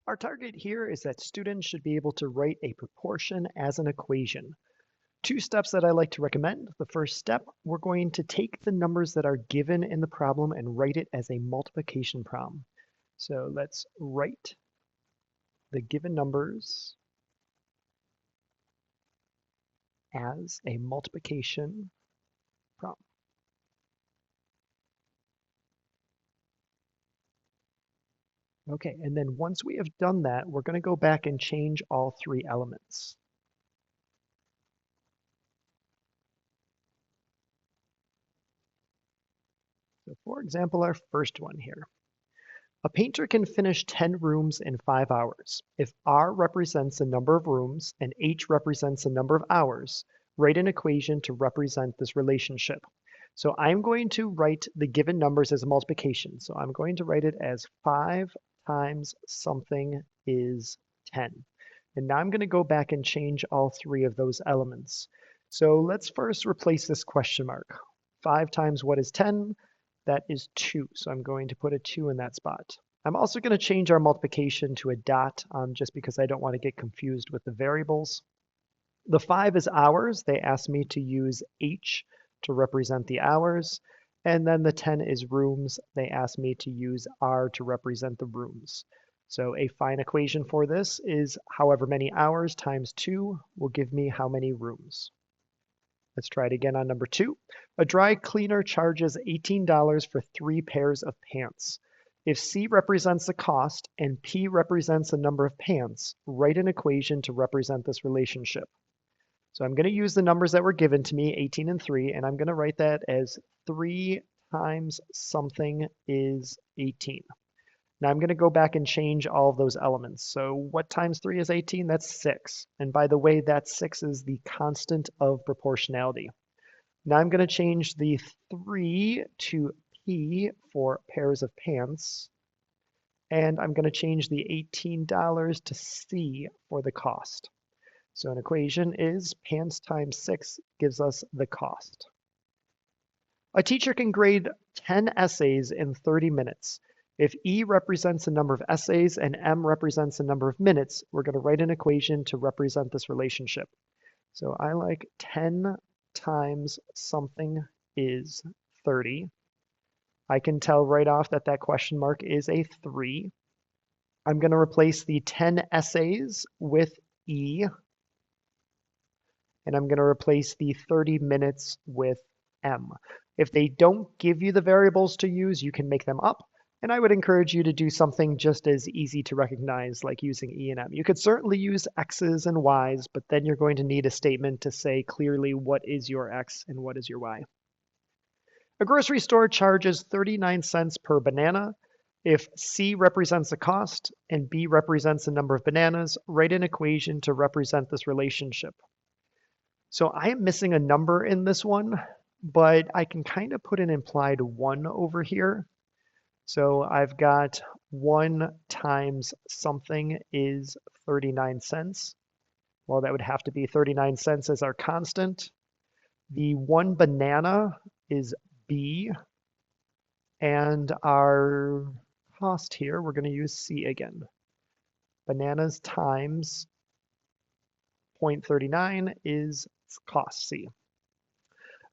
Our target here is that students should be able to write a proportion as an equation. Two steps that I like to recommend. The first step, we're going to take the numbers that are given in the problem and write it as a multiplication problem. So let's write the given numbers as a multiplication problem. Okay, and then once we have done that, we're going to go back and change all three elements. So for example, our first one here. A painter can finish 10 rooms in 5 hours. If R represents the number of rooms and H represents the number of hours, write an equation to represent this relationship. So I'm going to write the given numbers as a multiplication. So I'm going to write it as 5 times something is 10. And now I'm going to go back and change all three of those elements. So let's first replace this question mark. 5 times what is 10? That is 2. So I'm going to put a 2 in that spot. I'm also going to change our multiplication to a dot just because I don't want to get confused with the variables. The 5 is hours. They asked me to use H to represent the hours. And then the 10 is rooms. They asked me to use R to represent the rooms. So a fine equation for this is however many hours times 2 will give me how many rooms. Let's try it again on number 2. A dry cleaner charges $18 for 3 pairs of pants. If C represents the cost and P represents the number of pants, write an equation to represent this relationship. So I'm going to use the numbers that were given to me, 18 and 3, and I'm going to write that as 3 times something is 18. Now I'm going to go back and change all of those elements. So what times 3 is 18? That's 6. And by the way, that 6 is the constant of proportionality. Now I'm going to change the 3 to P for pairs of pants. And I'm going to change the $18 to C for the cost. So an equation is pants times 6 gives us the cost. A teacher can grade 10 essays in 30 minutes. If E represents the number of essays and M represents the number of minutes, we're going to write an equation to represent this relationship. So I like 10 times something is 30. I can tell right off that that question mark is a 3. I'm going to replace the 10 essays with E. And I'm going to replace the 30 minutes with M. If they don't give you the variables to use, you can make them up. And I would encourage you to do something just as easy to recognize, like using E and M. You could certainly use X's and Y's, but then you're going to need a statement to say clearly what is your X and what is your Y. A grocery store charges 39 cents per banana. If C represents the cost and B represents the number of bananas, write an equation to represent this relationship. So I am missing a number in this one, but I can kind of put an implied 1 over here. So I've got 1 times something is 39 cents. Well, that would have to be 39 cents as our constant. The 1 banana is B. And our cost here, we're going to use C again. Bananas times 0.39 is cost C.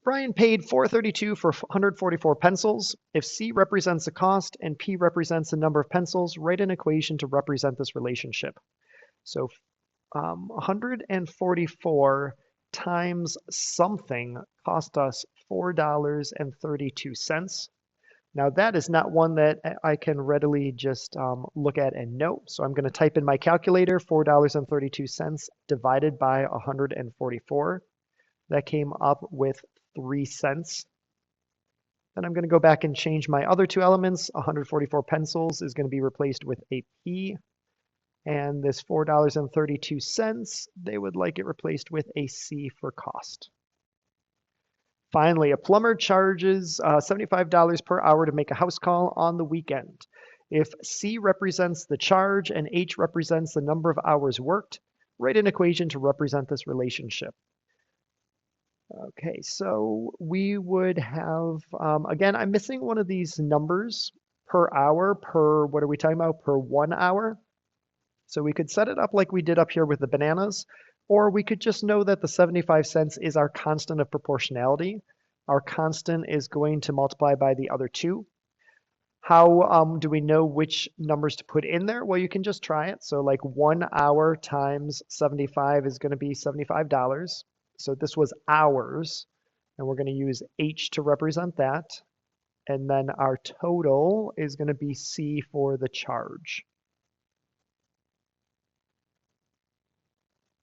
Brian paid $4.32 for 144 pencils. If C represents the cost and P represents the number of pencils, write an equation to represent this relationship. So 144 times something cost us $4.32. Now that is not one that I can readily just look at and know. So I'm going to type in my calculator, $4.32 divided by 144. That came up with 3 cents. Then I'm going to go back and change my other two elements. 144 pencils is going to be replaced with a P. And this $4.32, they would like it replaced with a C for cost. Finally, a plumber charges $75 per hour to make a house call on the weekend. If C represents the charge and H represents the number of hours worked, write an equation to represent this relationship. Okay, so we would have, again, I'm missing one of these numbers per hour, per, what are we talking about, per 1 hour? So we could set it up like we did up here with the bananas, or we could just know that the 75 cents is our constant of proportionality. Our constant is going to multiply by the other two. How do we know which numbers to put in there? Well, you can just try it. So like 1 hour times 75 is going to be $75. So this was hours, and we're going to use H to represent that. And then our total is going to be C for the charge.